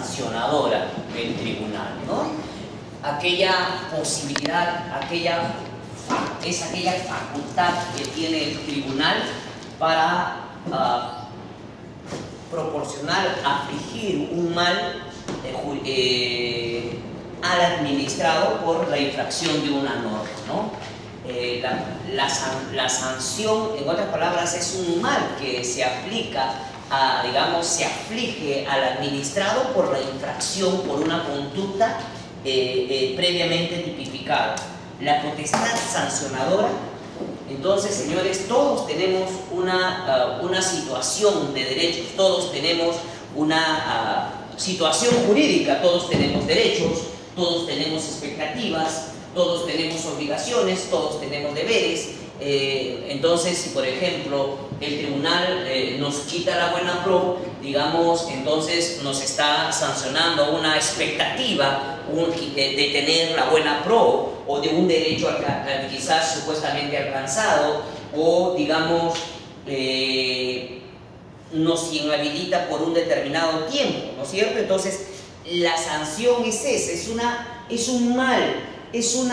sancionadora del tribunal, ¿no? Aquella posibilidad, es aquella facultad que tiene el tribunal para proporcionar, afligir un mal al administrado por la infracción de una norma, ¿no? La sanción, en otras palabras, es un mal que se aplica digamos, se aflige al administrado por la infracción, por una conducta previamente tipificada. La potestad sancionadora, entonces, señores, todos tenemos una situación de derechos, todos tenemos una situación jurídica, todos tenemos derechos, todos tenemos expectativas, todos tenemos obligaciones, todos tenemos deberes. Entonces, si por ejemplo el tribunal nos quita la buena pro, digamos, entonces nos está sancionando una expectativa de tener la buena pro, o de un derecho quizás supuestamente alcanzado, o digamos nos inhabilita por un determinado tiempo, ¿no es cierto? Entonces la sanción es esa, es un mal, es un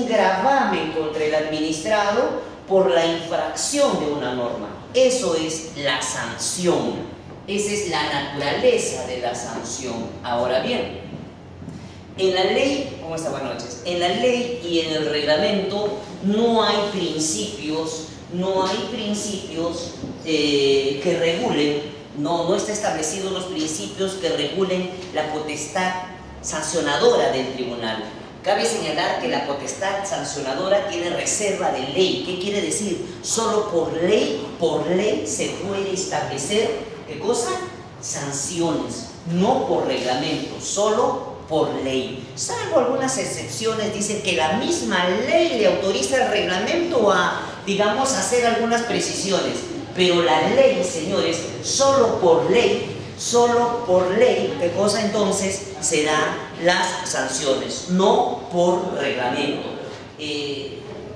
gravamen contra el administrado por la infracción de una norma. Eso es la sanción, esa es la naturaleza de la sanción. Ahora bien, en la ley, ¿cómo está? Buenas noches. En la ley y en el reglamento no hay principios que regulen, no está establecidos los principios que regulen la potestad sancionadora del tribunal. Cabe señalar que la potestad sancionadora tiene reserva de ley. ¿Qué quiere decir? Solo por ley se puede establecer, ¿qué cosa? Sanciones, no por reglamento, solo por ley. Salvo algunas excepciones, dicen que la misma ley le autoriza al reglamento a, digamos, hacer algunas precisiones. Pero la ley, señores, solo por ley, ¿qué cosa? Entonces se dan las sanciones, no por reglamento.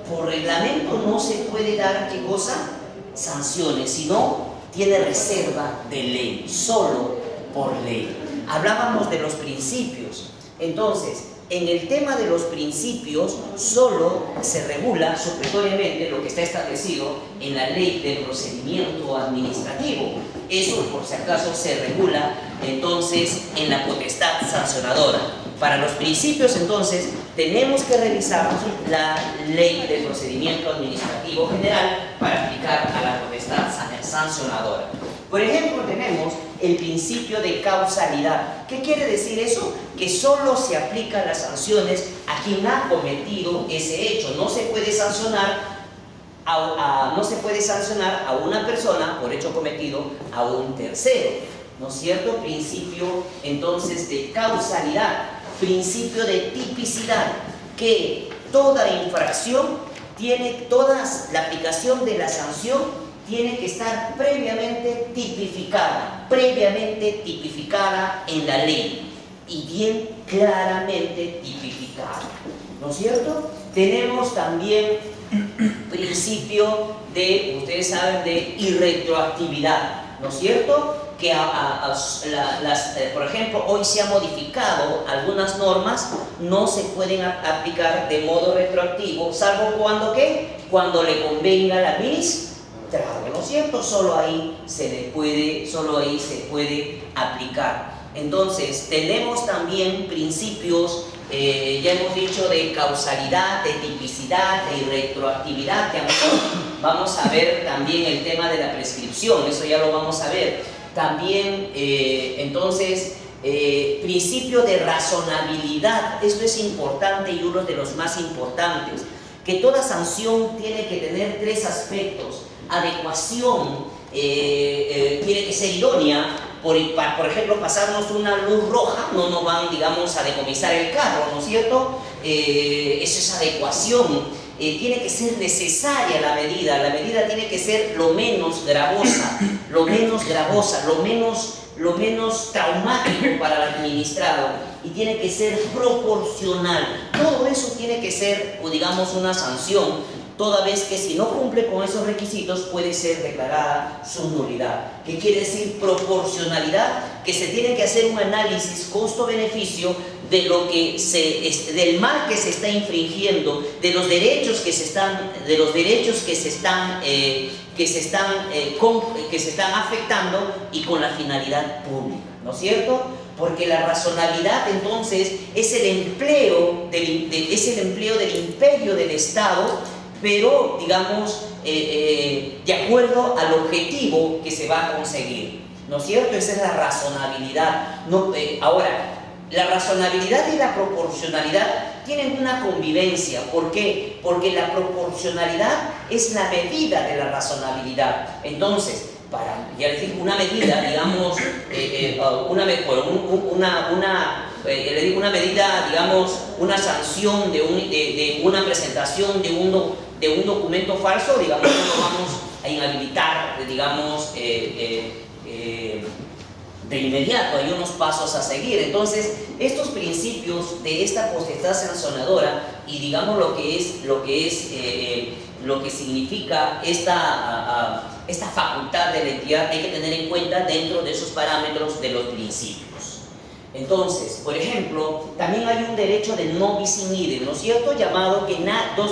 Por reglamento no se puede dar, ¿qué cosa? Sanciones, sino tiene reserva de ley, solo por ley. Hablábamos de los principios. Entonces, en el tema de los principios, solo se regula supletoriamente lo que está establecido en la ley del procedimiento administrativo. Eso, por si acaso, se regula entonces en la potestad sancionadora. Para los principios, entonces, tenemos que revisar la ley del procedimiento administrativo general para aplicar a la potestad sancionadora. Por ejemplo, tenemos el principio de causalidad. ¿Qué quiere decir eso? Que solo se aplican las sanciones a quien ha cometido ese hecho. No se puede sancionar a una persona por hecho cometido a un tercero, ¿no es cierto? Principio entonces de causalidad, principio de tipicidad, que toda infracción la aplicación de la sanción tiene que estar previamente tipificada en la ley y bien claramente tipificada, ¿no es cierto? Tenemos también principio de, ustedes saben, de irretroactividad, ¿no es cierto? Que por ejemplo, hoy se han modificado algunas normas, no se pueden aplicar de modo retroactivo, salvo cuando le convenga la administración, ¿no es cierto? Solo ahí se puede aplicar. Entonces, tenemos también principios, ya hemos dicho, de causalidad, de tipicidad, de retroactividad. Vamos a ver también el tema de la prescripción, eso ya lo vamos a ver. También, entonces, principio de razonabilidad. Esto es importante y uno de los más importantes, que toda sanción tiene que tener tres aspectos. Adecuación, tiene que ser idónea. Por ejemplo, pasarnos una luz roja, no nos van, digamos, a decomisar el carro, ¿no es cierto? Eso es adecuación. Tiene que ser necesaria la medida tiene que ser lo menos gravosa, lo menos traumático para el administrado, y tiene que ser proporcional. Todo eso tiene que ser, digamos, una sanción. toda vez que si no cumple con esos requisitos puede ser declarada su nulidad. ¿Qué quiere decir proporcionalidad? Que se tiene que hacer un análisis costo-beneficio de lo que del mal que se está infringiendo, de los derechos que se están afectando y con la finalidad pública, ¿no es cierto? Porque la razonabilidad entonces es el empleo del imperio del Estado, pero digamos de acuerdo al objetivo que se va a conseguir, ¿no es cierto? Esa es la razonabilidad. Ahora, la razonabilidad y la proporcionalidad tienen una convivencia. ¿Por qué? Porque la proporcionalidad es la medida de la razonabilidad. Entonces, ya les digo, una medida, digamos, una medida, digamos, una sanción de una presentación de un documento falso, digamos, no lo vamos a inhabilitar, digamos, de inmediato. Hay unos pasos a seguir. Entonces, estos principios de esta potestad sancionadora y digamos lo que significa esta facultad de la entidad hay que tener en cuenta dentro de esos parámetros de los principios. Entonces, por ejemplo, también hay un derecho de no bis in idem, ¿no es cierto? Llamado que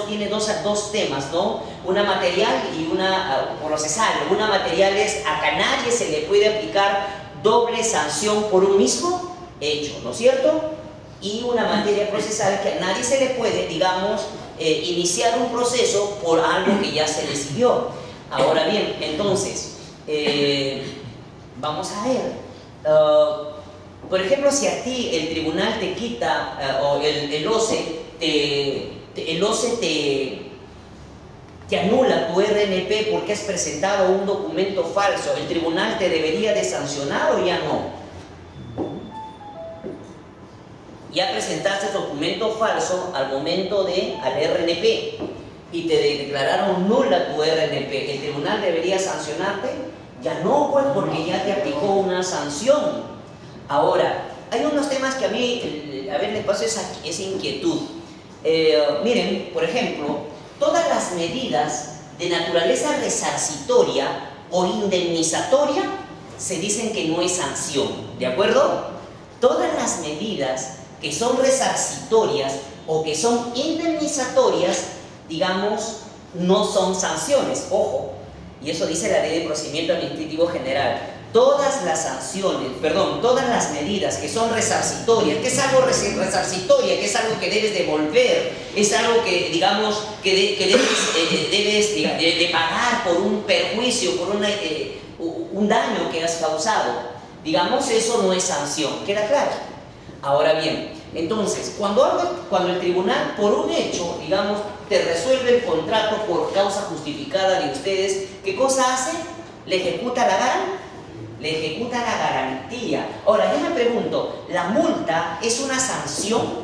tiene dos temas, ¿no? Una material y una procesal. Una material es a que a nadie se le puede aplicar doble sanción por un mismo hecho, ¿no es cierto? Y una materia procesal que a nadie se le puede, digamos, iniciar un proceso por algo que ya se decidió. Ahora bien, entonces, vamos a ver. Por ejemplo, si a ti el tribunal te quita, o el OCE te anula tu RNP porque has presentado un documento falso, ¿el tribunal te debería de sancionar o ya no? Ya presentaste el documento falso al RNP y te declararon nula tu RNP, ¿el tribunal debería sancionarte? Ya no, pues, porque ya te aplicó una sanción. Ahora, hay unos temas que a mí, les paso esa inquietud. Miren, por ejemplo, todas las medidas de naturaleza resarcitoria o indemnizatoria se dicen que no es sanción, ¿de acuerdo? Todas las medidas que son resarcitorias o que son indemnizatorias, digamos, no son sanciones, ojo, y eso dice la Ley de Procedimiento Administrativo General. Todas las medidas que son resarcitorias, que es algo resarcitoria, que es algo que debes devolver, es algo que, digamos, que debes de pagar por un perjuicio, por un daño que has causado, digamos, eso no es sanción, ¿queda claro? Ahora bien, entonces, cuando el tribunal, por un hecho, digamos, te resuelve el contrato por causa justificada de ustedes, ¿qué cosa hace? Le ejecuta la garantía. Ahora, yo me pregunto, ¿la multa es una sanción?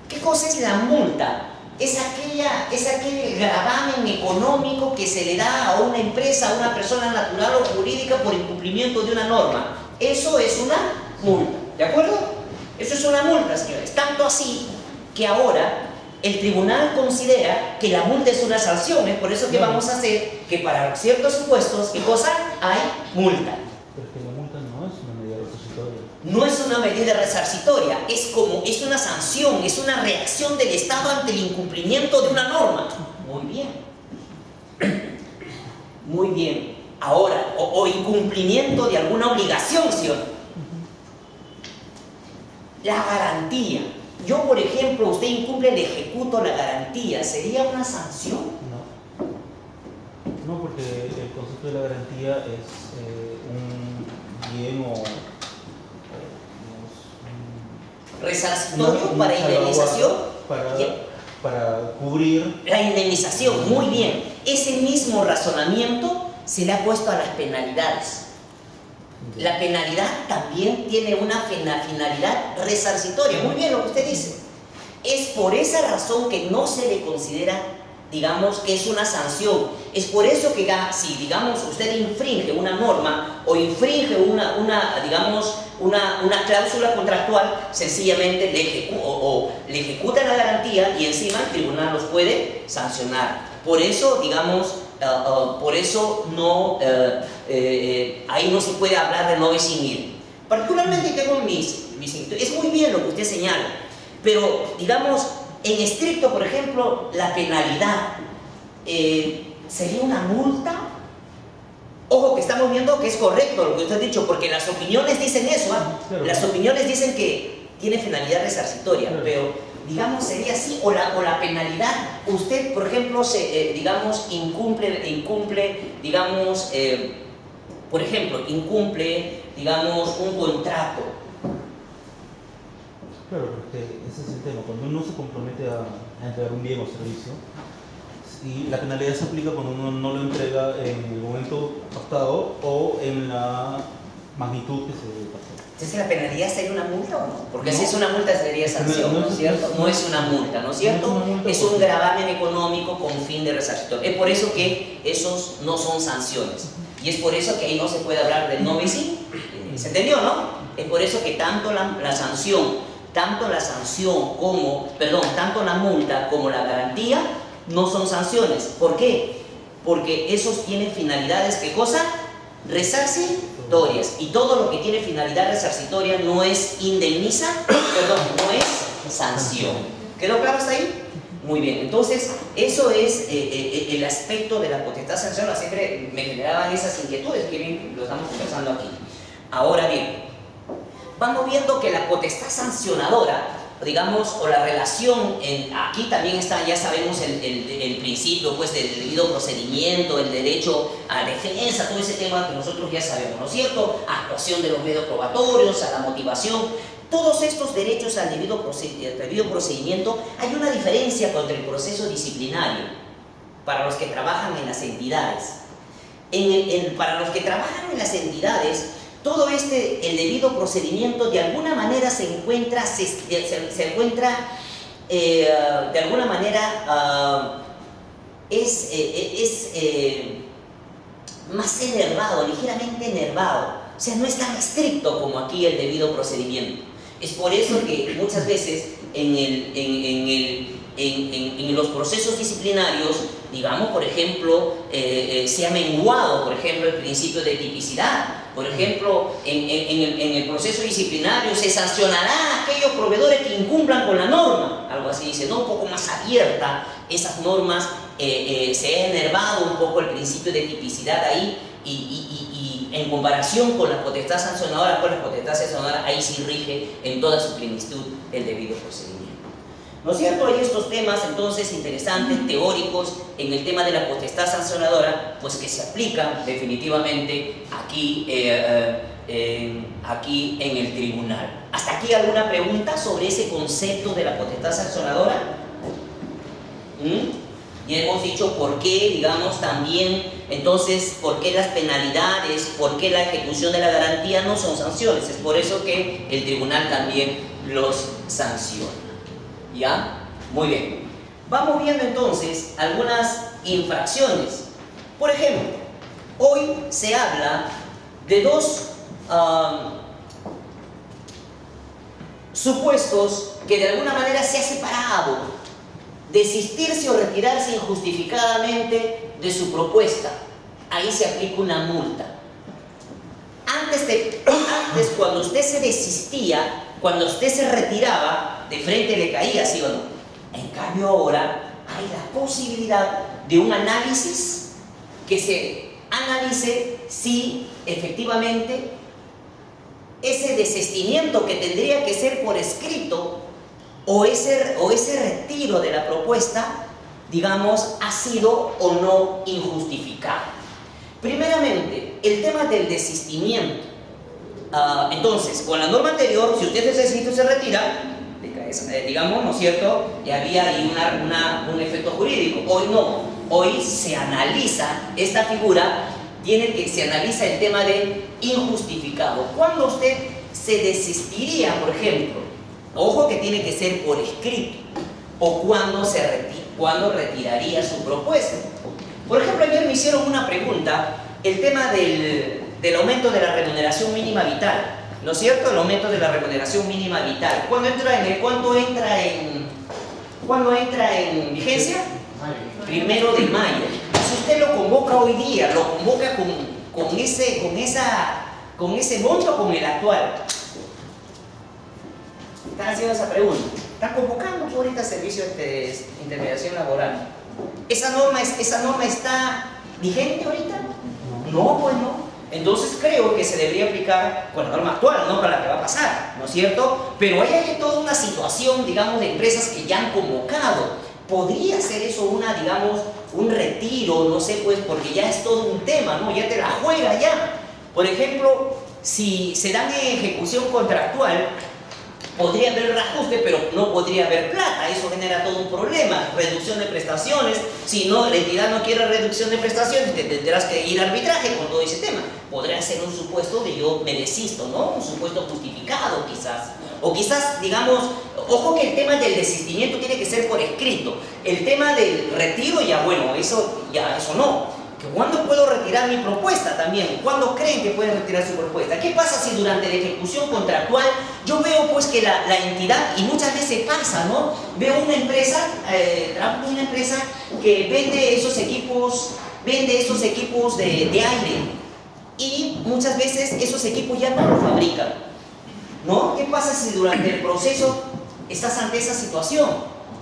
¿Qué cosa es la multa? Es aquel gravamen económico que se le da a una empresa, a una persona natural o jurídica por incumplimiento de una norma. Eso es una multa, ¿de acuerdo? Eso es una multa, señores. Tanto así que ahora el tribunal considera que la multa es una sanción. Es por eso que vamos a hacer que para ciertos supuestos, ¿qué cosa? Hay multa. Pero es que la multa no es una medida resarcitoria. No es una medida resarcitoria, es una sanción, es una reacción del Estado ante el incumplimiento de una norma. Muy bien. Muy bien. Ahora, o incumplimiento de alguna obligación, ¿sí o no? La garantía. Yo, por ejemplo, usted incumple, le ejecuto la garantía. ¿Sería una sanción? No, porque el concepto de la garantía es un bien o resarcitorio para indemnización. Para cubrir la indemnización. Muy bien. Ese mismo razonamiento se le ha puesto a las penalidades. La penalidad también tiene una finalidad resarcitoria. Muy bien lo que usted dice. Es por esa razón que no se le considera, digamos, que es una sanción. Es por eso que si, digamos, usted infringe una norma o infringe digamos, una cláusula contractual, sencillamente le ejecuta la garantía y encima el tribunal los puede sancionar. Por eso, digamos, ahí no se puede hablar de no eximir. Particularmente tengo es muy bien lo que usted señala, pero, digamos, en estricto, por ejemplo, la penalidad sería una multa. Ojo que estamos viendo que es correcto lo que usted ha dicho, porque las opiniones dicen eso, Claro. Las opiniones dicen que tiene finalidad resarcitoria, Claro. pero, digamos, sería así, o la penalidad, usted, por ejemplo, digamos, incumple, digamos, por ejemplo, incumple, digamos, un contrato. Claro, porque ese es el tema. Cuando uno se compromete a entregar un bien o servicio, y la penalidad se aplica cuando uno no lo entrega en el momento pactado o en la magnitud que se pactó. Entonces, ¿la penalidad sería una multa o no? Porque No. si es una multa sería sanción, ¿no es cierto? No es una multa, ¿no es cierto? No es una multa, Es un porque- gravamen económico con fin de resarcitorio. Es por eso que esos no son sanciones. Y es por eso que ahí no se puede hablar del no vecino. ¿Se entendió, no? Es por eso que tanto la sanción como, tanto la multa como la garantía no son sanciones. ¿Por qué? Porque esos tienen finalidades, ¿qué cosa? Resarcitorias. Y todo lo que tiene finalidad resarcitoria no es indemniza, no es sanción. ¿Quedó claro hasta ahí? Muy bien, entonces eso es el aspecto de la potestad sancionadora. Siempre me generaban esas inquietudes, que bien lo estamos conversando aquí. Ahora bien, vamos viendo que la potestad sancionadora, digamos, o la relación, aquí también está, ya sabemos, el principio pues del debido procedimiento, el derecho a defensa, todo ese tema que nosotros ya sabemos, ¿no es cierto? Actuación de los medios probatorios, a la motivación. Todos estos derechos al debido procedimiento, hay una diferencia contra el proceso disciplinario para los que trabajan en las entidades. Para los que trabajan en las entidades, todo el debido procedimiento de alguna manera se encuentra de alguna manera más enervado, ligeramente enervado. O sea, no es tan estricto como aquí el debido procedimiento. Es por eso que muchas veces en los procesos disciplinarios, digamos, por ejemplo, se ha menguado, por ejemplo, el principio de tipicidad. Por ejemplo, en el proceso disciplinario se sancionará a aquellos proveedores que incumplan con la norma. Algo así dice, ¿no? Un poco más abierta esas normas, se ha enervado un poco el principio de tipicidad ahí y en comparación con la potestad sancionadora, ahí sí rige en toda su plenitud el debido procedimiento. ¿No es cierto? Hay estos temas entonces interesantes, teóricos, en el tema de la potestad sancionadora, pues que se aplican definitivamente aquí en el tribunal. ¿Hasta aquí alguna pregunta sobre ese concepto de la potestad sancionadora? Ya hemos dicho por qué, digamos, también, entonces, por qué las penalidades, por qué la ejecución de la garantía no son sanciones. Es por eso que el tribunal también los sanciona. ¿Ya? Muy bien. Vamos viendo entonces algunas infracciones. Por ejemplo, hoy se habla de dos supuestos que de alguna manera se ha separado: desistirse o retirarse injustificadamente de su propuesta. Ahí se aplica una multa. Antes, cuando usted se desistía, cuando usted se retiraba, de frente le caía, ¿sí o no? En cambio ahora hay la posibilidad de un análisis, que se analice si efectivamente ese desistimiento, que tendría que ser por escrito, o ese retiro de la propuesta, digamos, ha sido o no injustificado. Primeramente, el tema del desistimiento. Entonces, con la norma anterior, si usted se desiste o se retira, digamos, ¿no es cierto?, ya había ahí un efecto jurídico. Hoy no, hoy se analiza esta figura, se analiza el tema de injustificado. ¿Cuándo usted se desistiría, por ejemplo? Ojo que tiene que ser por escrito. ¿O cuándo retiraría su propuesta? Por ejemplo, ayer me hicieron una pregunta, el tema del aumento de la remuneración mínima vital, ¿no es cierto? El aumento de la remuneración mínima vital. ¿Cuándo entra en vigencia? 1 de mayo. Si usted lo convoca hoy día, lo convoca con ese monto, con el actual. Están haciendo esa pregunta. Están convocando por ahorita servicios de intermediación laboral. ¿Esa norma está vigente ahorita? No, pues no. Entonces creo que se debería aplicar con la norma actual, no con la que va a pasar, ¿no es cierto? Pero ahí hay toda una situación, digamos, de empresas que ya han convocado. Podría ser eso un retiro, no sé, pues, porque ya es todo un tema, ¿no? Ya te la juega ya. Por ejemplo, si se dan en ejecución contractual, podría haber reajuste, pero no podría haber plata. Eso genera todo un problema. Reducción de prestaciones. Si no, la entidad no quiere reducción de prestaciones, te tendrás que ir a arbitraje con todo ese tema. Podría ser un supuesto de yo me desisto, ¿no? Un supuesto justificado, quizás. O quizás, digamos, ojo que el tema del desistimiento tiene que ser por escrito. El tema del retiro, eso no. ¿Cuándo puedo retirar mi propuesta también? ¿Cuándo creen que pueden retirar su propuesta? ¿Qué pasa si durante la ejecución contractual yo veo pues que la entidad, y muchas veces pasa, ¿no? Veo una empresa, trabajo con una empresa que vende esos equipos de aire, y muchas veces esos equipos ya no los fabrican, ¿no? ¿Qué pasa si durante el proceso estás ante esa situación?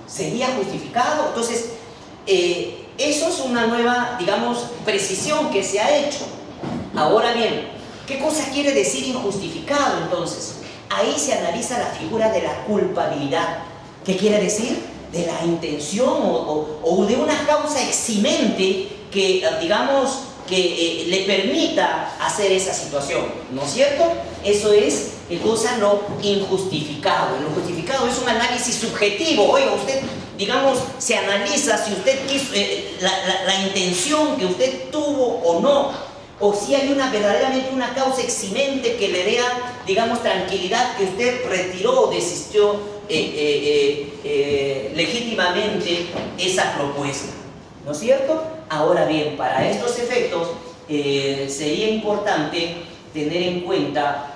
¿Sería justificado? Entonces, eso es una nueva, digamos, precisión que se ha hecho. Ahora bien, ¿qué cosa quiere decir injustificado entonces? Ahí se analiza la figura de la culpabilidad. ¿Qué quiere decir? De la intención o de una causa eximente que, digamos, que le permita hacer esa situación, ¿no es cierto? Eso es, ¿qué cosa? Lo injustificado. Lo justificado es un análisis subjetivo. Oiga, usted, digamos, se analiza si usted quiso, la intención que usted tuvo o no, o si hay verdaderamente una causa eximente que le dé, digamos, tranquilidad que usted retiró o desistió legítimamente esa propuesta, ¿no es cierto? Ahora bien, para estos efectos sería importante tener en cuenta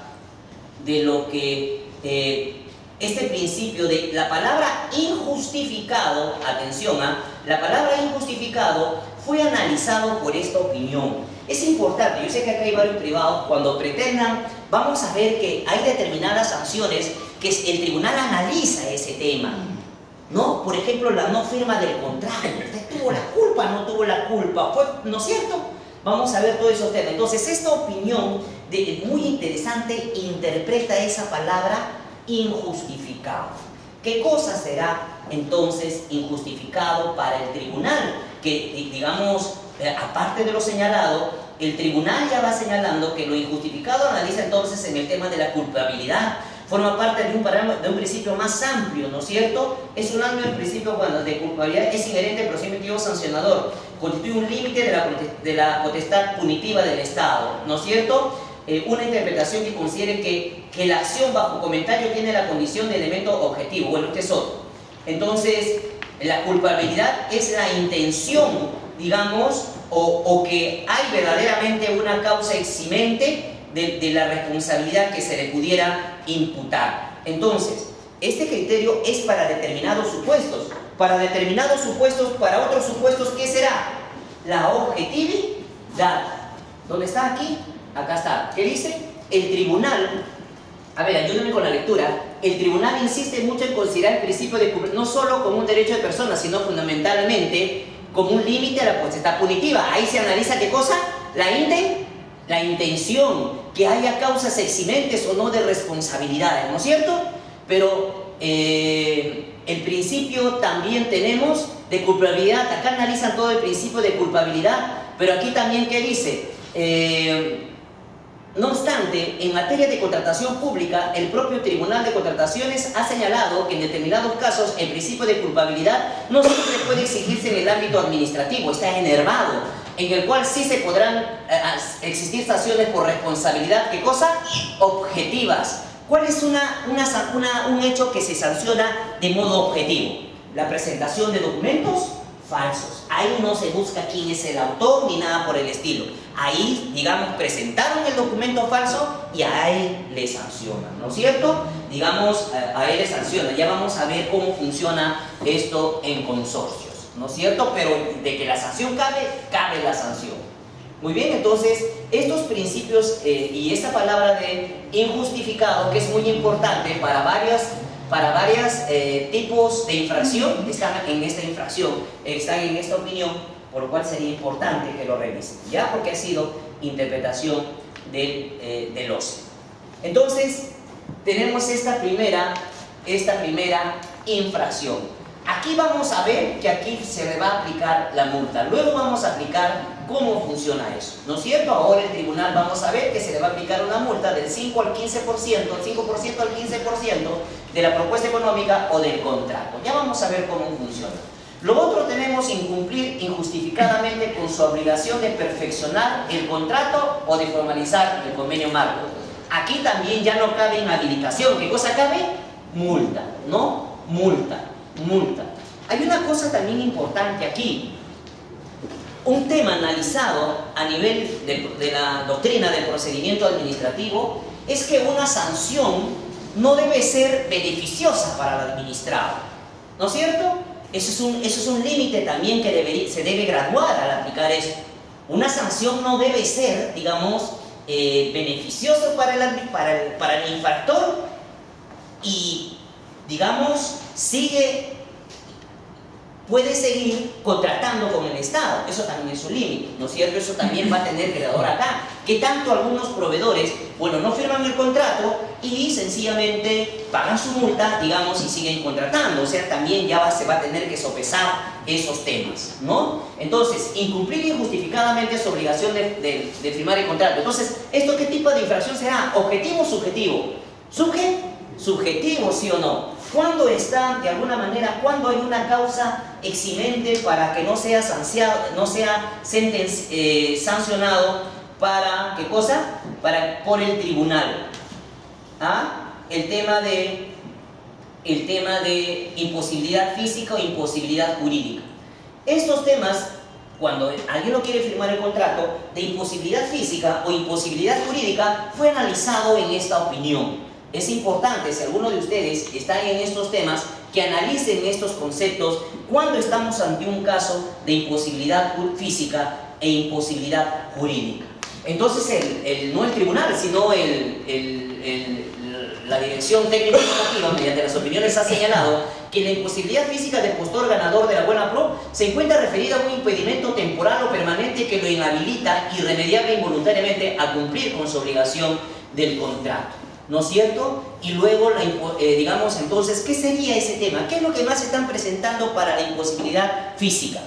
de lo que este principio de la palabra injustificado, atención, la palabra injustificado fue analizado por esta opinión. Es importante, yo sé que acá hay varios privados, cuando pretendan, vamos a ver que hay determinadas sanciones que el tribunal analiza ese tema, ¿no? Por ejemplo, la no firma del contrato. ¿Usted tuvo la culpa? ¿No tuvo la culpa? ¿No es cierto? Vamos a ver todos esos temas. Entonces, esta opinión muy interesante interpreta esa palabra injustificado. ¿Qué cosa será entonces injustificado para el tribunal? Que, digamos, aparte de lo señalado, el tribunal ya va señalando que lo injustificado analiza entonces en el tema de la culpabilidad. Forma parte de un principio más amplio, ¿no es cierto? Es un amplio principio de culpabilidad, es inherente al procedimiento sancionador, constituye un límite de la potestad punitiva del Estado, ¿no es cierto? Una interpretación que considere que la acción bajo comentario tiene la condición de elemento objetivo. Bueno, este es otro. Entonces, la culpabilidad es la intención, digamos, o que hay verdaderamente una causa eximente de la responsabilidad que se le pudiera imputar. Entonces, este criterio es para determinados supuestos. Para determinados supuestos, para otros supuestos, ¿qué será? La objetividad. ¿Dónde está aquí? Acá está. ¿Qué dice? El tribunal, a ver, ayúdenme con la lectura. El tribunal insiste mucho en considerar el principio de no solo como un derecho de persona, sino fundamentalmente como un límite a la potestad punitiva. Ahí se analiza ¿qué cosa? La intención, que haya causas eximentes o no de responsabilidades, ¿no es cierto? Pero el principio también tenemos de culpabilidad. Acá analizan todo el principio de culpabilidad, pero aquí también ¿qué dice? No obstante, en materia de contratación pública, el propio Tribunal de Contrataciones ha señalado que en determinados casos el principio de culpabilidad no siempre puede exigirse en el ámbito administrativo, está enervado, en el cual sí se podrán existir sanciones por responsabilidad, ¿qué cosa? Objetivas. ¿Cuál es un hecho que se sanciona de modo objetivo? La presentación de documentos falsos. Ahí no se busca quién es el autor ni nada por el estilo. Ahí, digamos, presentaron el documento falso y a él le sancionan, ¿no es cierto? Digamos, a él le sancionan. Ya vamos a ver cómo funciona esto en consorcios, ¿no es cierto? Pero de que la sanción cabe, cabe la sanción. Muy bien, entonces, estos principios y esta palabra de injustificado, que es muy importante para varios tipos de infracción, están en esta infracción, están en esta opinión, por lo cual sería importante que lo revisen, ¿ya? Porque ha sido interpretación del OCE. Entonces, tenemos esta primera infracción. Aquí vamos a ver que aquí se le va a aplicar la multa. Luego vamos a aplicar cómo funciona eso, ¿no es cierto? Ahora el tribunal vamos a ver que se le va a aplicar una multa del 5 al 15%, del 5% al 15% de la propuesta económica o del contrato. Ya vamos a ver cómo funciona. Lo otro tenemos incumplir injustificadamente con su obligación de perfeccionar el contrato o de formalizar el convenio marco. Aquí también ya no cabe inhabilitación. ¿Qué cosa cabe? Multa, ¿no? Multa. Hay una cosa también importante aquí. Un tema analizado a nivel de la doctrina del procedimiento administrativo es que una sanción no debe ser beneficiosa para el administrado, ¿no es cierto? Eso es un límite también que se debe graduar al aplicar esto. Una sanción no debe ser, digamos, beneficioso para el infractor y, digamos, puede seguir contratando con el Estado. Eso también es un límite, ¿no es cierto? Eso también va a tener que graduar acá. Que tanto algunos proveedores, bueno, no firman el contrato y sencillamente pagan su multa, digamos, y siguen contratando. O sea, también ya se va a tener que sopesar esos temas, ¿no? Entonces, incumplir injustificadamente su obligación de firmar el contrato. Entonces, ¿esto qué tipo de infracción será? ¿Objetivo o subjetivo? Subjetivo, ¿sí o no? ¿Cuándo está, de alguna manera, cuándo hay una causa eximente para que no sea sancionado para, ¿qué cosa? Por el tribunal? ¿Ah? El tema de imposibilidad física o imposibilidad jurídica. Estos temas, cuando alguien no quiere firmar el contrato, de imposibilidad física o imposibilidad jurídica, fue analizado en esta opinión. Es importante, si alguno de ustedes está en estos temas, que analicen estos conceptos cuando estamos ante un caso de imposibilidad física e imposibilidad jurídica. Entonces, no el tribunal, sino la dirección técnico-educativa, mediante las opiniones, ha señalado que la imposibilidad física del postor ganador de la buena pro se encuentra referida a un impedimento temporal o permanente que lo inhabilita irremediable e involuntariamente a cumplir con su obligación del contrato, ¿no es cierto? Y luego, digamos, entonces, ¿qué sería ese tema? ¿Qué es lo que más están presentando para la imposibilidad física?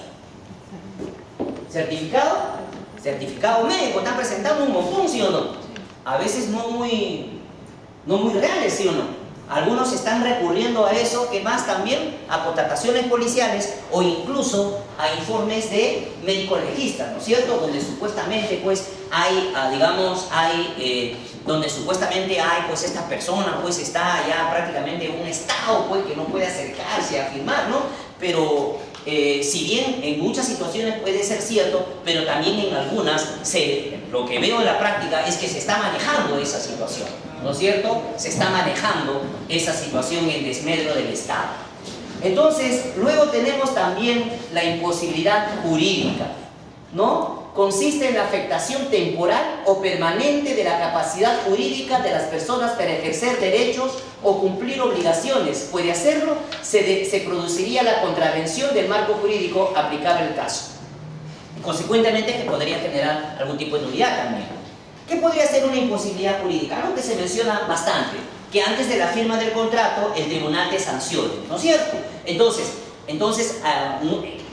¿Certificado? Certificado médico, están presentando un montón, ¿sí o no? A veces no muy reales, ¿sí o no? Algunos están recurriendo a eso, que más también a contrataciones policiales o incluso a informes de médicos legistas, ¿no es cierto? Donde supuestamente pues hay, donde supuestamente hay pues esta persona pues está ya prácticamente en un estado pues que no puede acercarse a firmar, ¿no? Pero si bien en muchas situaciones puede ser cierto, pero también en algunas lo que veo en la práctica es que se está manejando esa situación, ¿no es cierto? Se está manejando esa situación en desmedro del Estado. Entonces, luego tenemos también la imposibilidad jurídica, ¿no? Consiste en la afectación temporal o permanente de la capacidad jurídica de las personas para ejercer derechos o cumplir obligaciones. Puede hacerlo, se produciría la contravención del marco jurídico aplicable al caso. Consecuentemente, que podría generar algún tipo de nulidad también. ¿Qué podría ser una imposibilidad jurídica? Algo que se menciona bastante, que antes de la firma del contrato el tribunal te sancione, ¿no es cierto? Entonces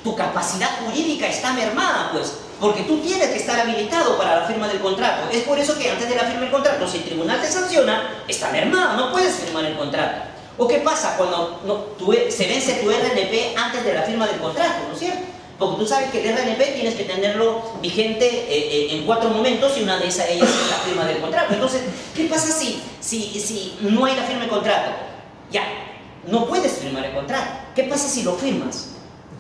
tu capacidad jurídica está mermada, pues, porque tú tienes que estar habilitado para la firma del contrato. Es por eso que antes de la firma del contrato, si el tribunal te sanciona, está mermado, no puedes firmar el contrato. ¿O qué pasa cuando se vence tu RNP antes de la firma del contrato, ¿no es cierto? Porque tú sabes que el RNP tienes que tenerlo vigente en 4 momentos y una de ellas es la firma del contrato. Entonces, ¿qué pasa si no hay la firma del contrato? Ya, no puedes firmar el contrato. ¿Qué pasa si lo firmas?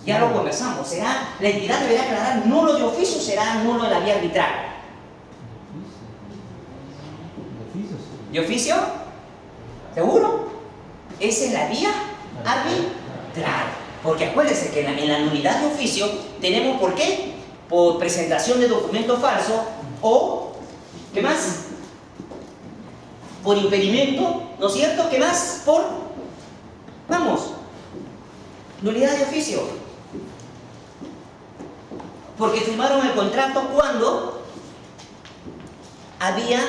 Ya lo conversamos. ¿Será, la entidad deberá aclarar nulo de oficio o será nulo de la vía arbitral? ¿De oficio? ¿Seguro? Esa es la vía arbitral. Porque acuérdense que en la nulidad de oficio tenemos, ¿por qué? Por presentación de documento falso o, ¿qué más? Por impedimento, ¿no es cierto? ¿Qué más? Por, vamos, nulidad de oficio. Porque firmaron el contrato cuando había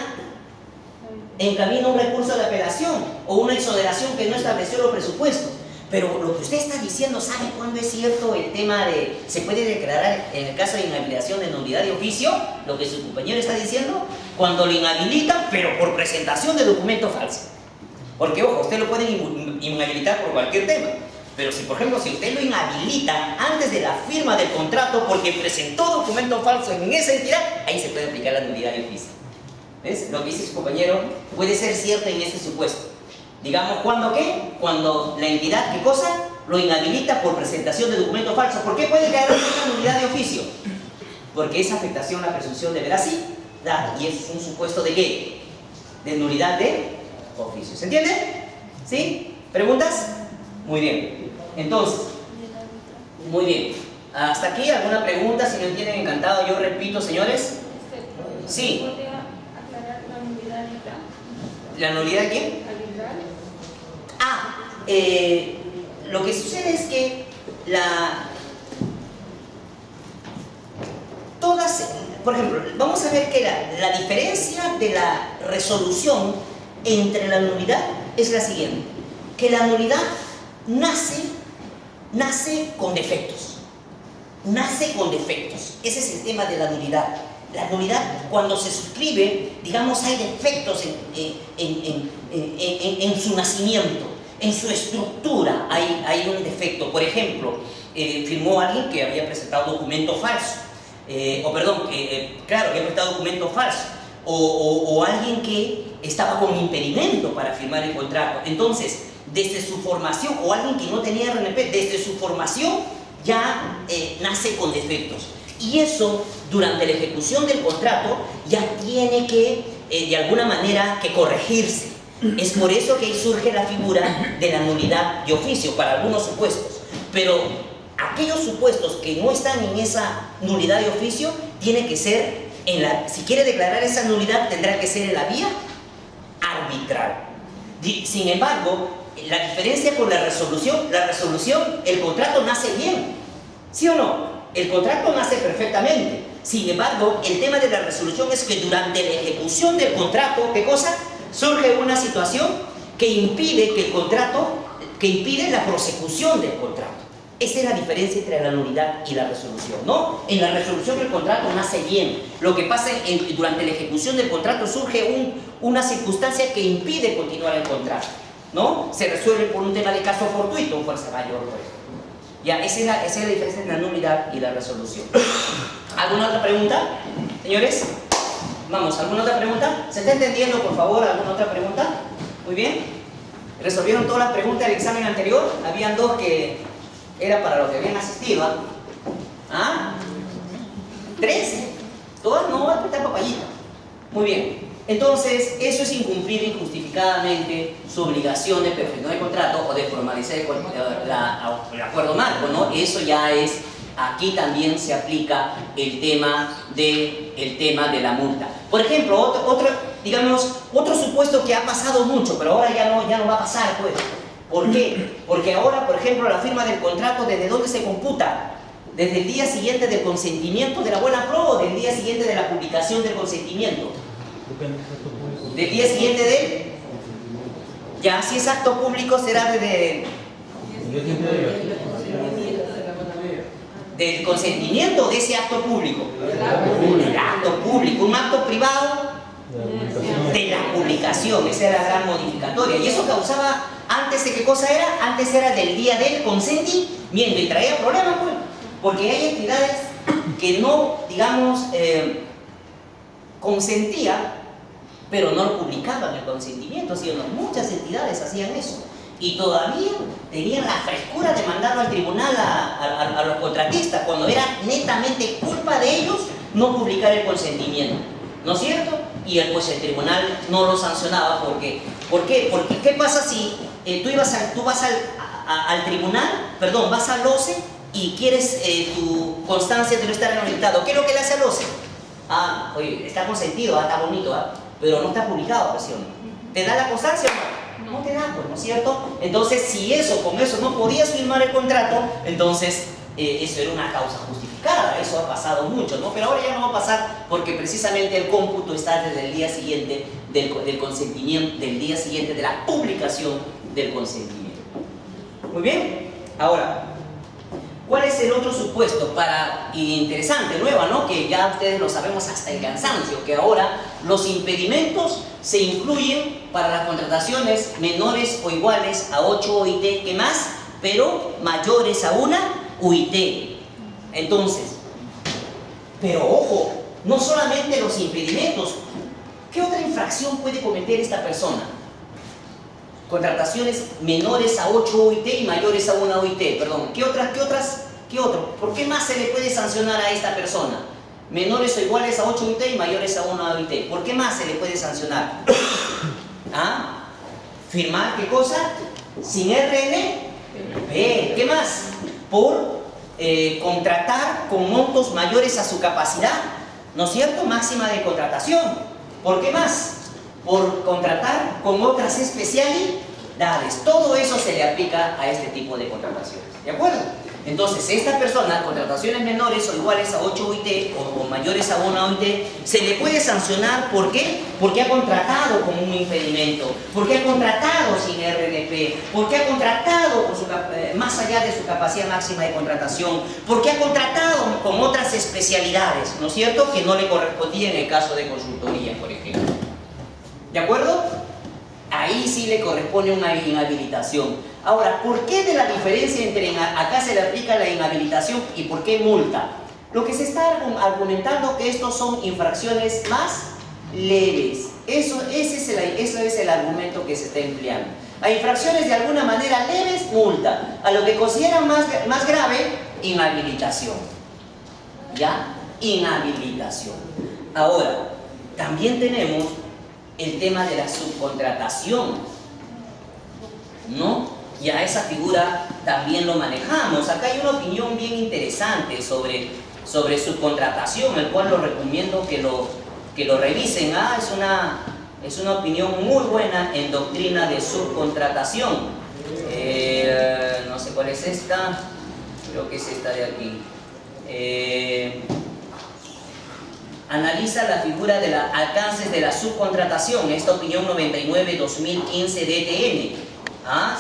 en camino un recurso de apelación o una exoneración que no estableció los presupuestos. Pero lo que usted está diciendo, ¿sabe cuándo es cierto el tema de se puede declarar en el caso de inhabilitación de nulidad de oficio? Lo que su compañero está diciendo, cuando lo inhabilitan, pero por presentación de documento falso. Porque, ojo, usted lo puede inhabilitar por cualquier tema. Pero si, por ejemplo, si usted lo inhabilita antes de la firma del contrato porque presentó documento falso en esa entidad, ahí se puede aplicar la nulidad de oficio. ¿Ves? Lo que dice su compañero puede ser cierto en este supuesto. Digamos, ¿cuándo qué? Cuando la entidad, ¿qué cosa? Lo inhabilita por presentación de documento falso. ¿Por qué puede caer una nulidad de oficio? Porque es afectación a la presunción de veracidad y es un supuesto de ¿qué? De nulidad de oficio. ¿Se entiende? ¿Sí? ¿Preguntas? Muy bien. Entonces, muy bien. ¿Hasta aquí alguna pregunta? Si no entienden, encantado. Yo repito, señores. Sí. ¿Podría aclarar la nulidad arbitral? ¿La nulidad de quién? Lo que sucede es que por ejemplo, vamos a ver que la diferencia de la resolución entre la nulidad es la siguiente, que la nulidad nace con defectos, ese es el tema de la nulidad. La nulidad, cuando se suscribe, digamos, hay defectos en su nacimiento, en su estructura, hay un defecto. Por ejemplo, firmó alguien que había presentado documento falso, que había presentado documento falso, o alguien que estaba con impedimento para firmar el contrato. Entonces, desde su formación, o alguien que no tenía RNP, desde su formación ya nace con defectos. Y eso, durante la ejecución del contrato, ya tiene que, de alguna manera, que corregirse. Es por eso que ahí surge la figura de la nulidad de oficio, para algunos supuestos. Pero aquellos supuestos que no están en esa nulidad de oficio, tiene que ser, si quiere declarar esa nulidad, tendrá que ser en la vía arbitral. Sin embargo, la diferencia con la resolución, el contrato nace bien, ¿sí o no? El contrato nace perfectamente. Sin embargo, el tema de la resolución es que durante la ejecución del contrato, ¿qué cosa? Surge una situación que impide la prosecución del contrato. Esa es la diferencia entre la nulidad y la resolución, ¿no? En la resolución el contrato nace bien. Lo que pasa durante la ejecución del contrato surge una circunstancia que impide continuar el contrato, ¿no? Se resuelve por un tema de caso fortuito, fuerza mayor, por ejemplo. Ya, esa es la diferencia entre la nulidad y la resolución. ¿Alguna otra pregunta, señores? Vamos, ¿alguna otra pregunta? ¿Se está entendiendo, por favor, alguna otra pregunta? Muy bien. ¿Resolvieron todas las preguntas del examen anterior? Habían dos que era para los que habían asistido. ¿Ah? ¿Tres? ¿Todas? No, esta papayita. Muy bien. Entonces, eso es incumplir injustificadamente su obligación de perfeccionar el contrato o de formalizar el acuerdo marco, ¿no? Eso ya es, aquí también se aplica el tema de la multa. Por ejemplo, otro supuesto que ha pasado mucho, pero ahora ya no va a pasar, pues. ¿Por qué? Porque ahora, por ejemplo, la firma del contrato, ¿desde dónde se computa? ¿Desde el día siguiente del consentimiento de la buena pro o del día siguiente de la publicación del consentimiento? Del día siguiente de... Ya, si es acto público será del consentimiento de ese acto público. El acto público, un acto privado de la publicación. Esa era la gran modificatoria. Y eso causaba, antes de qué cosa era, antes era del día del consentimiento y traía problemas, pues, porque hay entidades que no, digamos, consentían, pero no publicaban el consentimiento, ¿sí o no? Muchas entidades hacían eso. y todavía tenían la frescura de mandarlo al tribunal a los contratistas, cuando era netamente culpa de ellos no publicar el consentimiento, ¿no es cierto? Y pues el tribunal no lo sancionaba. ¿Por qué? Porque ¿qué pasa si tú vas al tribunal, perdón, vas al OCE y quieres tu constancia de no estar inhabilitado? ¿Qué es lo que le hace al OCE? Ah, oye, está consentido, está bonito, pero no está publicado, presión. ¿Te da la constancia o no? No te da, pues, ¿no es cierto? Entonces, si con eso no podías firmar el contrato, entonces eso era una causa justificada. Eso ha pasado mucho, ¿no? Pero ahora ya no va a pasar porque precisamente el cómputo está desde el día siguiente del consentimiento, del día siguiente de la publicación del consentimiento. Muy bien. Ahora, ¿cuál es el otro supuesto interesante, nueva, ¿no? Que ya ustedes lo sabemos hasta el cansancio, que ahora los impedimentos se incluyen para las contrataciones menores o iguales a 8 OIT, ¿qué más? Pero mayores a una UIT. Entonces, pero ojo, no solamente los impedimentos, ¿qué otra infracción puede cometer esta persona? Contrataciones menores a 8 OIT y mayores a 1 OIT, perdón. ¿Qué otro? ¿Por qué más se le puede sancionar a esta persona? Menores o iguales a 8 OIT y mayores a 1 OIT. ¿Por qué más se le puede sancionar? ¿Ah? ¿Firmar qué cosa? Sin RNP. ¿Qué más? Por contratar con montos mayores a su capacidad, ¿no es cierto? Máxima de contratación. ¿Por qué más? Por contratar con otras especialidades. Todo eso se le aplica a este tipo de contrataciones, ¿de acuerdo? Entonces, esta persona, contrataciones menores o iguales a 8 OIT o mayores a 1 OIT, se le puede sancionar. ¿Por qué? Porque ha contratado con un impedimento, porque ha contratado sin RNP, porque ha contratado más allá de su capacidad máxima de contratación, porque ha contratado con otras especialidades, ¿no es cierto?, que no le correspondía en el caso de consultoría, por ejemplo. ¿De acuerdo? Ahí sí le corresponde una inhabilitación. Ahora, ¿por qué de la diferencia entre acá se le aplica la inhabilitación y por qué multa? Lo que se está argumentando que estos son infracciones más leves. Eso es el argumento que se está empleando. A infracciones de alguna manera leves, multa. A lo que consideran más grave, inhabilitación. ¿Ya? Inhabilitación. Ahora, también tenemos el tema de la subcontratación, ¿no? Ya esa figura también lo manejamos. Acá hay una opinión bien interesante sobre subcontratación, el cual lo recomiendo que lo revisen. Es una opinión muy buena en doctrina de subcontratación. No sé cuál es esta, creo que es esta de aquí. Analiza la figura de los alcances de la subcontratación, esta opinión 99-2015 DTN.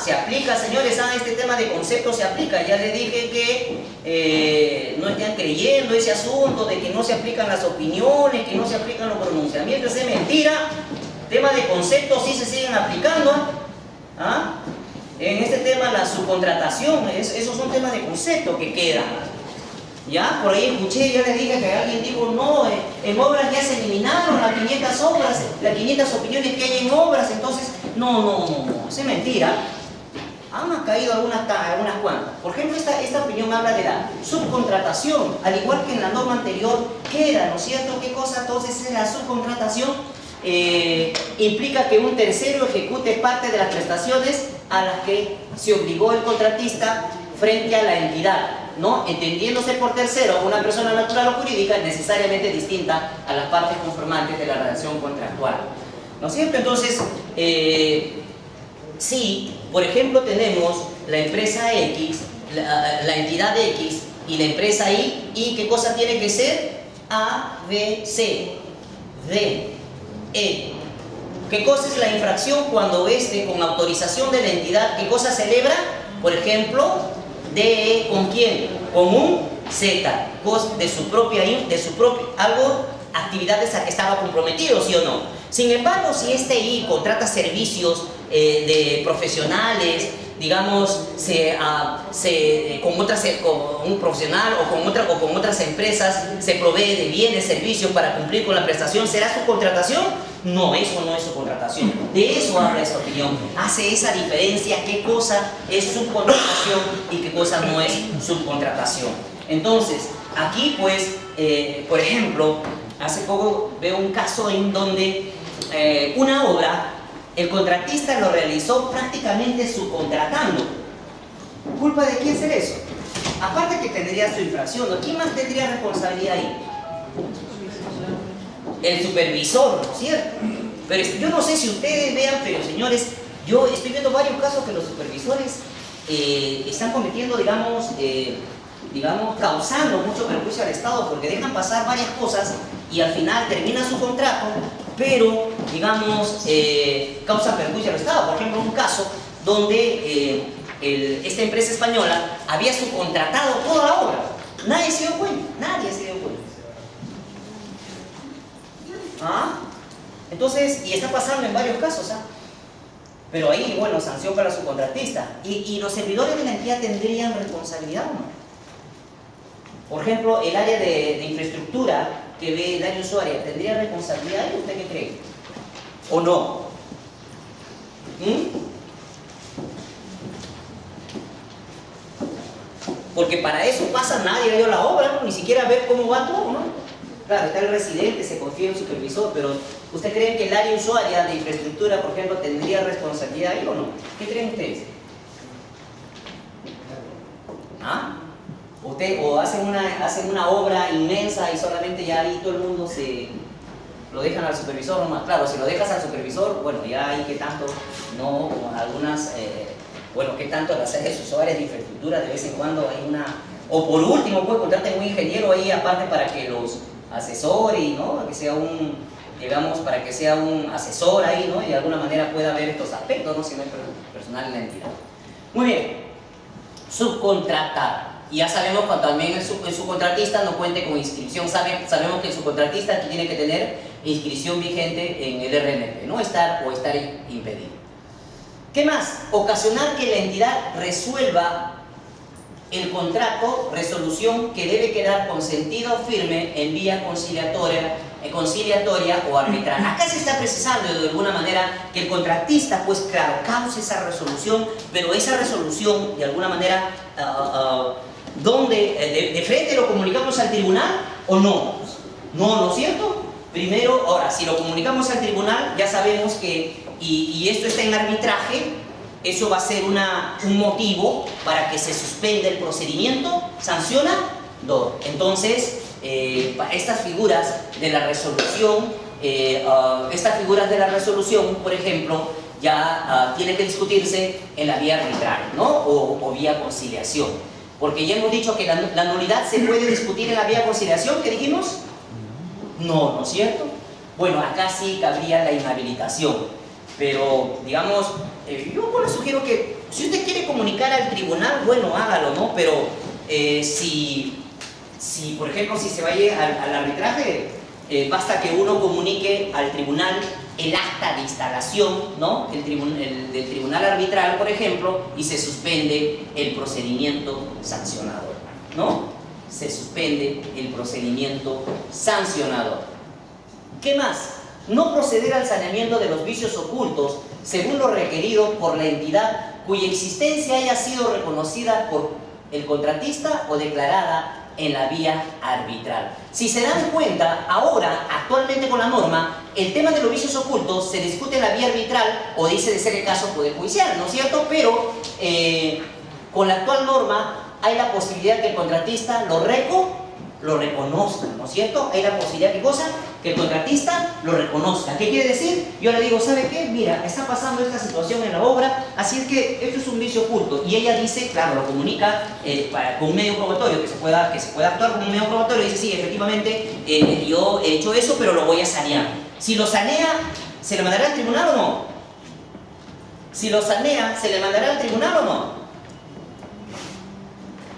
Se aplica, señores, este tema de conceptos se aplica. Ya les dije que no estén creyendo ese asunto de que no se aplican las opiniones, que no se aplican los pronunciamientos. Es mentira. Tema de conceptos sí se siguen aplicando. En este tema la subcontratación, esos son temas de concepto que quedan. Ya, por ahí escuché, ya les dije que alguien dijo, no, en obras ya se eliminaron las 500 obras, las 500 opiniones que hay en obras, entonces, no, eso es mentira. Han caído algunas cuantas. Por ejemplo, esta opinión habla de la subcontratación, al igual que en la norma anterior, ¿qué era, no es cierto? ¿Qué cosa entonces es la subcontratación? Implica que un tercero ejecute parte de las prestaciones a las que se obligó el contratista frente a la entidad, ¿no? Entendiéndose por tercero una persona natural o jurídica necesariamente distinta a las partes conformantes de la relación contractual, ¿no es cierto? Entonces, si, por ejemplo, tenemos la empresa X, la entidad X y la empresa Y, ¿qué cosa tiene que ser? A, B, C, D, E. ¿Qué cosa es la infracción cuando con autorización de la entidad, qué cosa celebra? Por ejemplo, DE, ¿con quién? Con un Z, de su propia actividades a que estaba comprometido, ¿sí o no? Sin embargo, si este I contrata servicios de profesionales, digamos, con un profesional o con otras empresas, se provee de bienes, servicios para cumplir con la prestación, ¿será su contratación? No, eso no es subcontratación. De eso habla esta opinión. Hace esa diferencia, qué cosa es subcontratación y qué cosa no es subcontratación. Entonces, aquí pues, por ejemplo, hace poco veo un caso en donde una obra, el contratista lo realizó prácticamente subcontratando. ¿Culpa de quién ser eso? Aparte que tendría su infracción, ¿no? ¿Quién más tendría responsabilidad ahí? El supervisor, ¿no es cierto? Pero yo no sé si ustedes vean, pero señores, yo estoy viendo varios casos que los supervisores están cometiendo, digamos, causando mucho perjuicio al Estado porque dejan pasar varias cosas y al final termina su contrato, pero, digamos, causa perjuicio al Estado. Por ejemplo, un caso donde esta empresa española había subcontratado toda la obra. Nadie se dio cuenta, nadie se dio cuenta. ¿Ah? Entonces, y está pasando en varios casos, ¿ah? Pero ahí, bueno, sanción para su contratista. ¿Y los servidores de la entidad tendrían responsabilidad o no? Por ejemplo, el área de infraestructura que ve el área usuaria, ¿tendría responsabilidad ahí? ¿Usted qué cree? ¿O no? Porque para eso pasa, nadie vio la obra, ¿no? Ni siquiera ver cómo va todo, ¿no? Claro, está el residente, se confía en el supervisor, pero ¿usted cree que el área usuaria de infraestructura, por ejemplo, tendría responsabilidad ahí o no? ¿Qué creen ustedes? ¿Ah? O hacen una obra inmensa y solamente ya ahí todo el mundo se lo dejan al supervisor nomás. Claro, si lo dejas al supervisor, bueno, ya hay que tanto, no, algunas, bueno, que tanto las áreas usuarias de infraestructura de vez en cuando hay una, o por último, pues contraten un ingeniero ahí aparte para que los asesore, ¿no? Que sea un, digamos, para que sea un asesor ahí, ¿no? Y de alguna manera pueda ver estos aspectos, ¿no? Si no hay personal en la entidad. Muy bien, subcontratar. Y ya sabemos que también el subcontratista no cuente con inscripción. Sabemos que el subcontratista tiene que tener inscripción vigente en el RNP, no estar impedido. ¿Qué más? Ocasionar que la entidad resuelva el contrato, resolución que debe quedar con sentido firme en vía conciliatoria o arbitral. Acá se está precisando de alguna manera que el contratista, pues claro, cause esa resolución, pero esa resolución de alguna manera, ¿dónde? ¿De frente lo comunicamos al tribunal o no? No, ¿no es cierto? Primero, ahora, si lo comunicamos al tribunal, ya sabemos que, y esto está en arbitraje, eso va a ser un motivo para que se suspenda el procedimiento, sanciona, no. Entonces, estas figuras de la resolución, por ejemplo, ya tiene que discutirse en la vía arbitral, ¿no? O vía conciliación. Porque ya hemos dicho que la nulidad se puede discutir en la vía conciliación, ¿qué dijimos? No, ¿no es cierto? Bueno, acá sí cabría la inhabilitación. Pero, digamos, yo le sugiero que si usted quiere comunicar al tribunal, bueno, hágalo, ¿no? Pero si por ejemplo, si se vaya al arbitraje, basta que uno comunique al tribunal el acta de instalación, ¿no? Del tribunal arbitral, por ejemplo, y se suspende el procedimiento sancionador, ¿no? Se suspende el procedimiento sancionador. ¿Qué más? No proceder al saneamiento de los vicios ocultos según lo requerido por la entidad cuya existencia haya sido reconocida por el contratista o declarada en la vía arbitral. Si se dan cuenta, ahora, actualmente con la norma, el tema de los vicios ocultos se discute en la vía arbitral o dice de ser el caso poder judicial, ¿no es cierto? Pero con la actual norma hay la posibilidad que el contratista lo reconozca, ¿no es cierto? Hay la posibilidad, ¿qué cosa? Que el contratista lo reconozca. ¿Qué quiere decir? Yo le digo, ¿sabe qué? Mira, está pasando esta situación en la obra, así es que esto es un vicio oculto. Y ella dice, claro, lo comunica con un medio probatorio, que se pueda actuar como un medio probatorio, y dice, sí, efectivamente, yo he hecho eso, pero lo voy a sanear. Si lo sanea, ¿se le mandará al tribunal o no? Si lo sanea, ¿se le mandará al tribunal o no?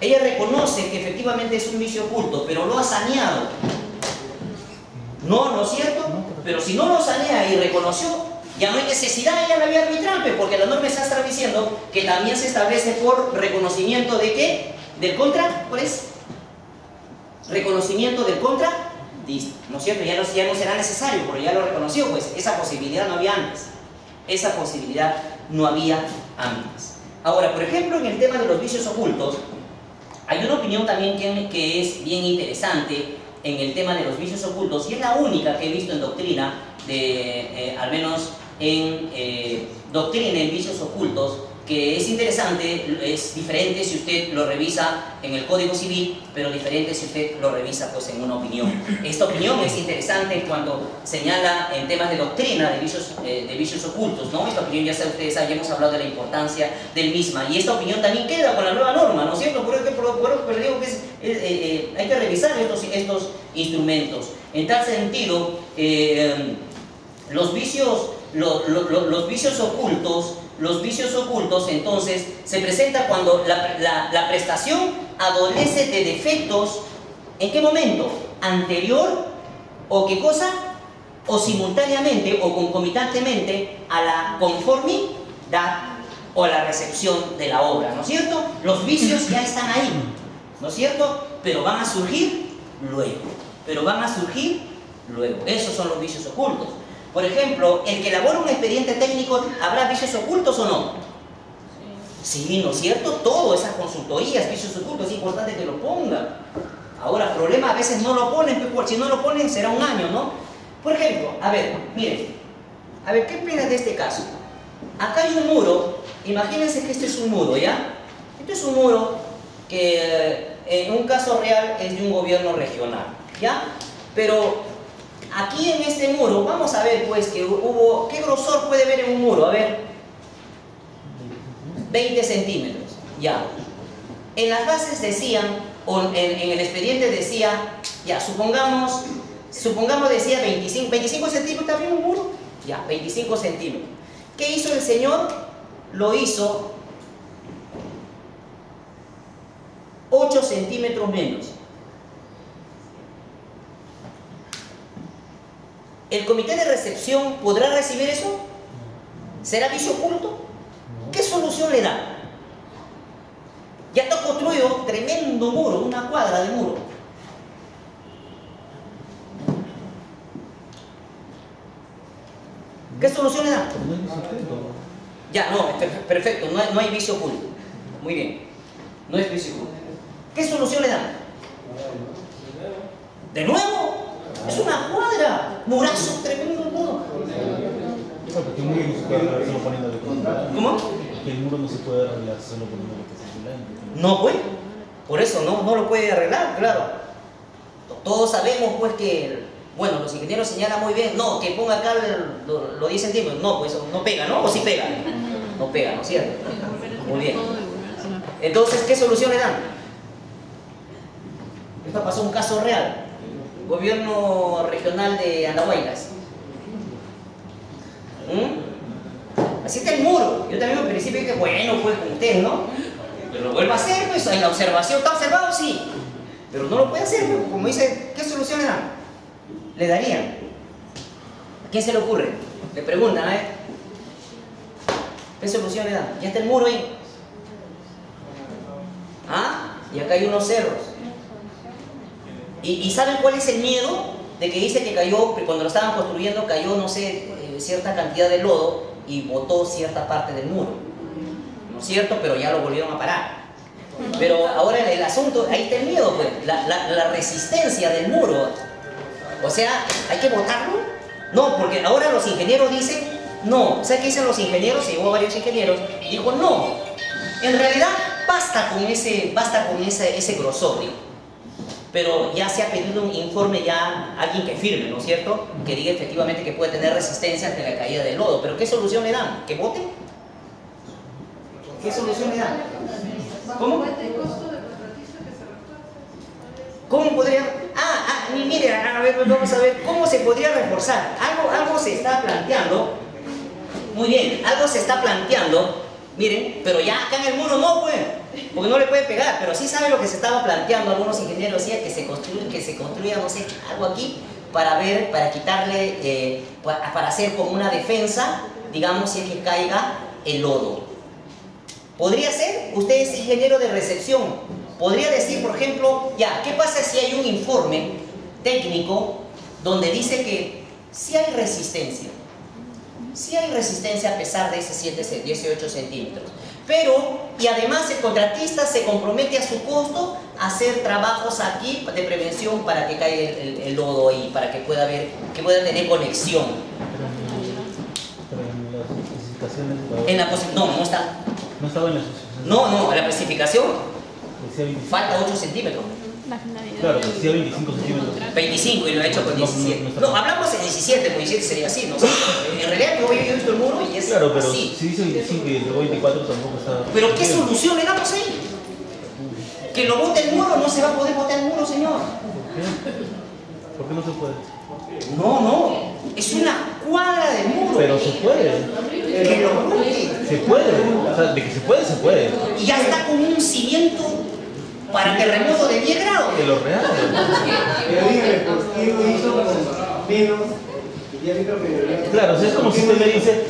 Ella reconoce que efectivamente es un vicio oculto, pero lo ha saneado. No, ¿no es cierto? Pero si no lo sanea y reconoció, ya no hay necesidad de ir a la vía arbitral, porque la norma está estableciendo que también se establece por reconocimiento de ¿qué? ¿Del contra? ¿Cuál es? Reconocimiento del contradictor. ¿no es cierto? Ya no será necesario, porque ya lo reconoció, pues esa posibilidad no había antes. Esa posibilidad no había antes. Ahora, por ejemplo, en el tema de los vicios ocultos, hay una opinión también que es bien interesante en el tema de los vicios ocultos, y es la única que he visto en doctrina, al menos en doctrina en vicios ocultos, que es interesante, es diferente si usted lo revisa en el Código Civil, pero diferente si usted lo revisa pues en una opinión. Esta opinión es interesante cuando señala en temas de doctrina de vicios ocultos, ¿no? Esta opinión, ya saben ustedes, ya hemos hablado de la importancia del misma, y esta opinión también queda con la nueva norma, ¿no es cierto? Por eso digo que hay que revisar estos instrumentos. En tal sentido, los vicios ocultos entonces se presenta cuando la prestación adolece de defectos. ¿En qué momento? ¿Anterior o qué cosa? O simultáneamente o concomitantemente a la conformidad o a la recepción de la obra, ¿no es cierto? Los vicios ya están ahí, ¿no es cierto? Pero van a surgir luego. Esos son los vicios ocultos. Por ejemplo, el que elabora un expediente técnico, ¿habrá vicios ocultos o no? Sí, ¿no es cierto? Todo, esas consultorías, vicios ocultos, es importante que lo pongan. Ahora, problema, a veces no lo ponen, porque si no lo ponen será un año, ¿no? Por ejemplo, a ver, miren, ¿qué opinan de este caso? Acá hay un muro, imagínense que este es un muro, ¿ya? Este es un muro que en un caso real es de un gobierno regional, ¿ya? Pero aquí en este muro, vamos a ver pues que hubo, ¿qué grosor puede haber en un muro? A ver, 20 centímetros, ya. En las bases decían, o en el expediente decía, ya, supongamos decía 25 centímetros, ¿también un muro? Ya, 25 centímetros. ¿Qué hizo el señor? Lo hizo 8 centímetros menos. ¿El comité de recepción podrá recibir eso? ¿Será vicio oculto? ¿Qué solución le da? Ya está construido tremendo muro, una cuadra de muro. ¿Qué solución le da? Ya, no, perfecto, no hay vicio oculto. Muy bien, no es vicio oculto. ¿Qué solución le dan? ¿De nuevo? Es una cuadra, murazo, tremendo muro. Porque el muro no se puede arreglar solo poniéndole cosas. ¿Cómo? Que el muro no se puede arreglar solo poniéndole cosas. No, pues, por eso no lo puede arreglar, claro. Todos sabemos pues que, bueno, los ingenieros señalan muy bien, no, que ponga acá los 10 centímetros, no, pues no pega, ¿no? ¿O sí pega? No pega, ¿no es cierto? Muy bien. Entonces, ¿qué solución le dan? Esto pasó un caso real. Gobierno regional de Andahuaylas. Así está el muro. Yo también al principio dije, bueno, pues con ustedes, ¿no? Pero lo vuelvo a hacer, pues en la observación. ¿Está observado? Sí. Pero no lo puede hacer, pues, como dice, ¿qué solución le dan? Le darían. ¿A quién se le ocurre? Le preguntan, a ver. ¿Qué solución le dan? Ya está el muro ahí. ¿Ah? Y acá hay unos cerros. ¿Y saben cuál es el miedo? De que dice que cayó, cuando lo estaban construyendo, cayó, no sé, cierta cantidad de lodo y botó cierta parte del muro. ¿No es cierto? Pero ya lo volvieron a parar. Pero ahora el asunto, ahí está el miedo, pues, la resistencia del muro. O sea, ¿hay que botarlo? No, porque ahora los ingenieros dicen, no. ¿Sabes qué dicen los ingenieros? Se llevó a varios ingenieros. Y dijo, no. En realidad, basta con ese grosor, digo. Pero ya se ha pedido un informe, ya alguien que firme, ¿no es cierto? Que diga efectivamente que puede tener resistencia ante la caída del lodo. ¿Pero qué solución le dan? ¿Que bote? ¿Qué solución le dan? ¿Cómo? ¿Cómo podría? Mire, a ver, vamos a ver, ¿cómo se podría reforzar? Algo se está planteando. Muy bien, algo se está planteando. Miren, pero ya acá en el muro no, pues, porque no le puede pegar, pero sí sabe lo que se estaba planteando. Algunos ingenieros decían que se construya, no sé, algo aquí para quitarle, para hacer como una defensa, digamos, si es que caiga el lodo. Podría ser, usted es ingeniero de recepción, podría decir, por ejemplo, ya, ¿qué pasa si hay un informe técnico donde dice que sí hay resistencia. Sí hay resistencia a pesar de ese 18 centímetros. Pero, y además el contratista se compromete a su costo a hacer trabajos aquí de prevención para que caiga el lodo ahí, para que pueda tener conexión. Pero en las especificaciones... No está. No estaba en las especificaciones. No, la especificación Decía 25. falta 8 centímetros. Claro, decía 25 centímetros. 25 y lo he hecho con 17. No, hablamos en 17, porque 17 sería así, ¿no? En realidad yo he visto el muro y es claro, pero así. si dice 25 y luego 24 tampoco está... Pero ¿qué solución le damos ahí? Que lo bote el muro, no se va a poder botar el muro, señor. ¿Por qué no se puede? No, es una cuadra de muro. Pero se puede. Que lo bote. Se puede. O sea, de que se puede, se puede. Y ya está con un cimiento para terremoto de 10 grados. Que lo real. Pero dime, ¿por qué lo hizo con menos? Ya creo que... Claro, o sea, es como si usted me dice,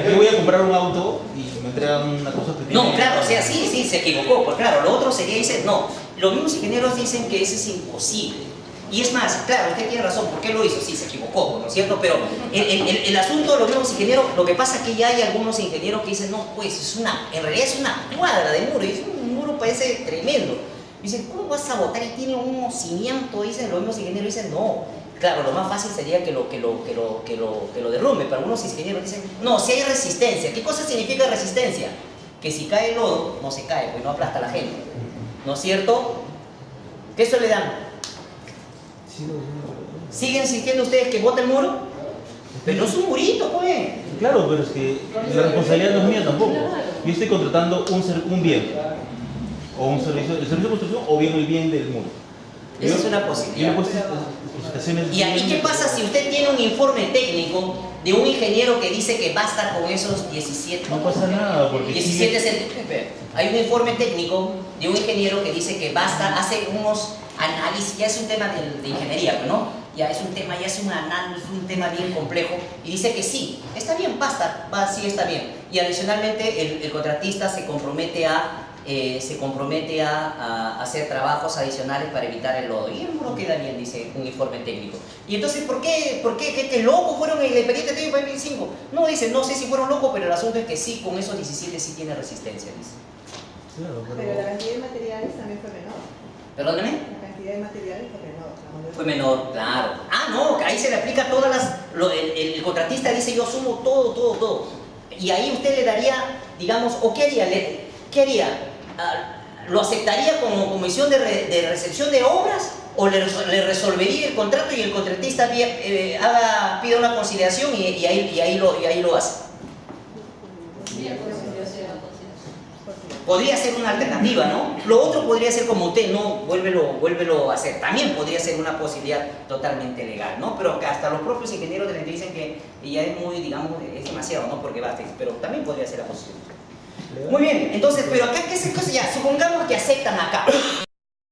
yo voy a comprar un auto y me entregan una cosa que tiene... No, claro, o sea, sí, se equivocó. Pues claro, lo otro sería, dice, no, los mismos ingenieros dicen que ese es imposible. Y es más, claro, usted tiene razón, ¿por qué lo hizo? Sí, se equivocó, ¿no es cierto? Pero el asunto de los mismos ingenieros, lo que pasa es que ya hay algunos ingenieros que dicen, no, pues en realidad es una cuadra de muro, y es un muro parece tremendo. Dicen, ¿cómo vas a botar y tiene un cimiento? Dicen, los mismos ingenieros dicen, no. Claro, lo más fácil sería que lo derrumbe, pero algunos ingenieros dicen, no, si hay resistencia. ¿Qué cosa significa resistencia? Que si cae el lodo, no se cae, pues no aplasta a la gente. ¿No es cierto? ¿Qué eso le dan? ¿Siguen insistiendo ustedes que bote el muro? Pero no es un murito, pues. Claro, pero es que la responsabilidad no es mía tampoco. Yo estoy contratando un bien, o un servicio, el servicio de construcción, o bien el bien del muro. Esa es una posibilidad. Yo le he puesto especificaciones... ¿Y qué pasa si usted tiene un informe técnico de un ingeniero que dice que basta con esos 17? No pasa nada, porque... 17 centímetros. Hay un informe técnico de un ingeniero que dice que basta, hace unos análisis, ya es un tema de ingeniería, ¿no? Ya es un tema, ya es un análisis, un tema bien complejo, y dice que sí, está bien, basta, sí está bien. Y adicionalmente el contratista se compromete a hacer trabajos adicionales para evitar el lodo. Y el muro queda bien, dice un informe técnico. Y entonces, ¿por qué locos fueron el expediente técnico para el 25? No, dice, no sé si fueron locos, pero el asunto es que sí, con esos 17 sí tiene resistencia, dice. Claro, Pero la cantidad de materiales también fue menor. Perdóname. La cantidad de materiales fue menor. Fue menor, claro. Ah, no, ahí se le aplica todas las... el contratista dice, yo sumo todo. Y ahí usted le daría, digamos, ¿o qué haría? ¿Qué haría? ¿Lo aceptaría como comisión de recepción de obras? ¿O le resolvería el contrato y el contratista pida una conciliación y ahí lo hace? Podría ser una alternativa, ¿no? Lo otro podría ser como usted, no, vuélvelo a hacer. También podría ser una posibilidad totalmente legal, ¿no? Pero que hasta los propios ingenieros de la gente dicen que ya es muy, digamos, es demasiado, ¿no? Porque basta, pero también podría ser la posibilidad. Muy bien, entonces, pero acá, ¿qué es cosa? Ya, supongamos que aceptan acá.